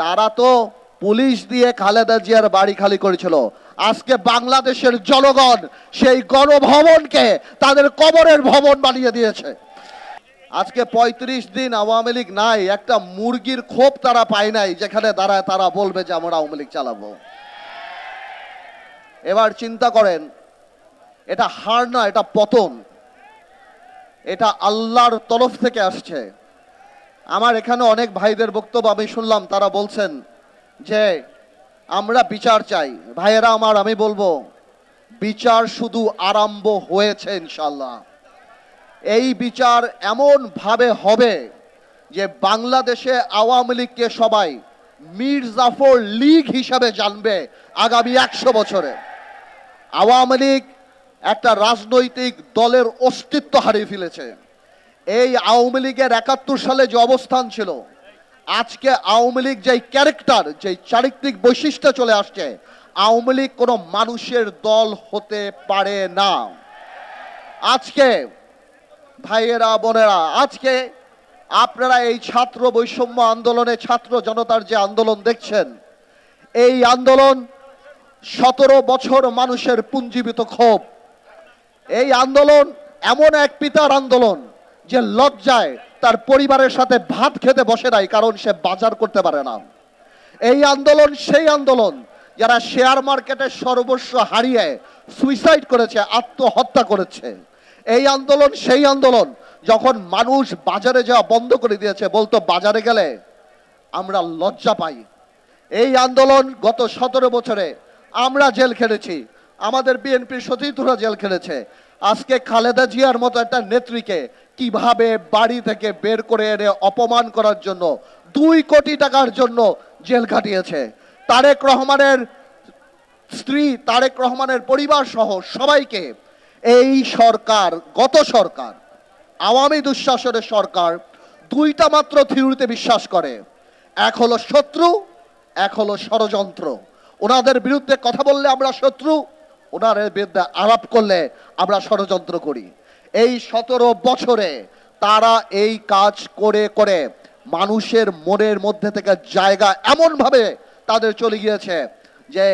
তারা তো পুলিশ দিয়ে খালেদা জিয়ার বাড়ি খালি করেছিল। আজকে বাংলাদেশের জনগণ সেই গণভবনকে তাদের কবরের ভবন বানিয়ে দিয়েছে। আজকে ৩৫ দিন আওয়ামী লীগ নাই, একটা মুরগির খোপ তারা পায় নাই যেখানে দাঁড়ায় তারা বলবে যে আমরা আওয়ামী লীগ চালাবো। এবার চিন্তা করেন, এটা হার না, এটা পতন, এটা আল্লাহর তরফ থেকে আসছে। আমার এখানে অনেক ভাইদের বক্তব্য আমি শুনলাম, তারা বলছেন যে আমরা বিচার চাই। ভাইয়েরা আমার, আমি বলবো বিচার শুধু আরম্ভ হয়েছে ইনশাল্লাহ। এই বিচার এমন ভাবে হবে যে বাংলাদেশে আওয়ামী লীগকে সবাই মীর জাফর লীগ হিসাবে জানবে আগামী ১০০ বছরে। আওয়ামী লীগ একটা রাজনৈতিক দলের অস্তিত্ব হারিয়ে ফেলেছে। এই আওয়ামী লীগের ৭১ সালে যে অবস্থান ছিল, আজকে আওয়ামী লীগ যেই ক্যারেক্টার, যেই চারিত্রিক বৈশিষ্ট্য চলে আসছে, আওয়ামী লীগ কোনো মানুষের দল হতে পারে না। আজকে ভাইয়েরা বোনেরা, আজকে আপনারা এই ছাত্র বৈষম্য আন্দোলনে ছাত্র জনতার যে আন্দোলন দেখছেন, এই আন্দোলন ১৭ বছর মানুষের পুঞ্জীবিত ক্ষোভ। এই আন্দোলন এমন এক পিতার আন্দোলন যে লজ্জায় তার পরিবারের সাথে ভাত খেতে বসে নাই, কারণ সে বাজার করতে পারে না। এই আন্দোলন সেই আন্দোলন যারা শেয়ার মার্কেটের সর্বস্ব হারিয়ে সুইসাইড করেছে, আত্মহত্যা করেছে। এই আন্দোলন সেই আন্দোলন যখন মানুষ বাজারে যাওয়া বন্ধ করে দিয়েছে, বলতো বাজারে গেলে আমরা লজ্জা পাই। এই আন্দোলন গত ১৭ বছরে আমরা জেল খেটেছি, আমাদের বিএনপির সতীর্থরা জেল খেটেছে। আজকে খালেদা জিয়ার মতো একটা নেত্রীকে কিভাবে বাড়ি থেকে বের করে এনে অপমান করার জন্য ২ কোটি টাকার জন্য জেল কাটিয়েছে। তারেক রহমানের স্ত্রী, তারেক রহমানের পরিবার সহ সবাইকে এই সরকার, গত সরকার, আওয়ামী দুঃশাসনের সরকার দুইটা মাত্র থিওরিতে বিশ্বাস করে। এক হলো শত্রু, এক হলো ষড়যন্ত্র। ওনাদের বিরুদ্ধে কথা বললে আমরা শত্রু, ওনাদের বিরুদ্ধে আলাপ করলে আমরা ষড়যন্ত্র করি। এই ১৭ বছরে তারা এই কাজ করে করে মানুষের মনের মধ্যে থেকে জায়গা এমনভাবে তাদের চলে গিয়েছে যে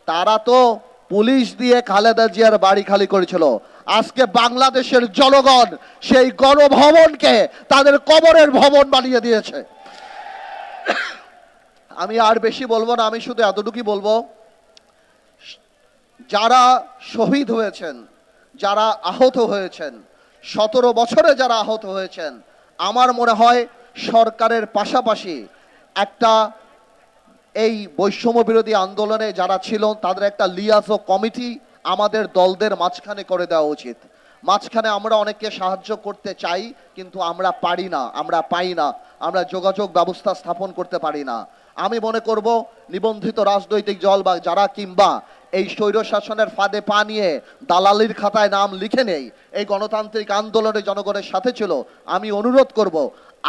তারা তো পুলিশ দিয়ে খালেদা জিয়ার বাড়ি খালি করেছিল। আজকে বাংলাদেশের জনগণ সেই গণভবনকে তাদের কবরের ভবন বানিয়ে দিয়েছে। আমি আর বেশি বলবো না, আমি শুধু এতটুকুই বলবো, যারা শহীদ হয়েছেন, যারা আহত হয়েছেন, ১৭ বছরে যারা আহত হয়েছেন, আমার মনে হয় সরকারের পাশাপাশি একটা এই বৈষম্য বিরোধী আন্দোলনে যারা ছিল তাদের একটা লিয়াজো কমিটি আমাদের দলদের মাঝখানে করে দেওয়া উচিত। মাঝখানে আমরা অনেককে সাহায্য করতে চাই, কিন্তু আমরা পারি না, আমরা পাই না, আমরা যোগাযোগ ব্যবস্থা স্থাপন করতে পারি না। আমি মনে করব নিবন্ধিত রাজনৈতিক দল বা যারা কিংবা এই স্বৈর শাসনের ফাঁদে পা নিয়ে দালালির খাতায় নাম লিখে নেই, এই গণতান্ত্রিক আন্দোলনে জনগণের সাথে ছিল, আমি অনুরোধ করব,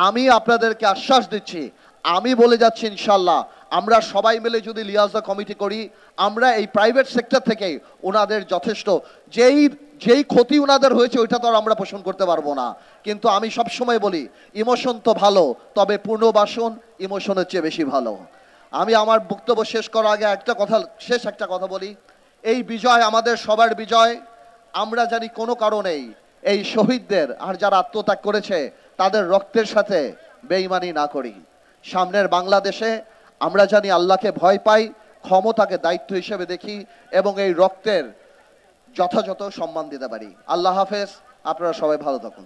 আমি আপনাদেরকে আশ্বাস দিচ্ছি, আমি বলে যাচ্ছি ইনশাল্লাহ আমরা সবাই মিলে যদি লিয়াজা কমিটি করি, আমরা এই প্রাইভেট সেক্টর থেকে ওনাদের যথেষ্ট যেই ক্ষতি ওনাদের হয়েছে ওইটা তো আর আমরা পোষণ করতে পারবো না। কিন্তু আমি সবসময় বলি, ইমোশন তো ভালো, তবে পুনর্বাসন ইমোশনের চেয়ে বেশি ভালো। আমি আমার বক্তব্য শেষ করার আগে একটা কথা বলি, এই বিজয় আমাদের সবার বিজয়। আমরা জানি কোনো কারণেই এই শহীদদের আর যারা আত্মত্যাগ করেছে তাদের রক্তের সাথে বেঈমানি না করি। সামনের বাংলাদেশে আমরা জানি আল্লাহকে ভয় পাই, ক্ষমতাকে দায়িত্ব হিসেবে দেখি এবং এই রক্তের যথাযথ সম্মান দিতে পারি। আল্লাহ হাফেজ, আপনারা সবাই ভালো থাকুন।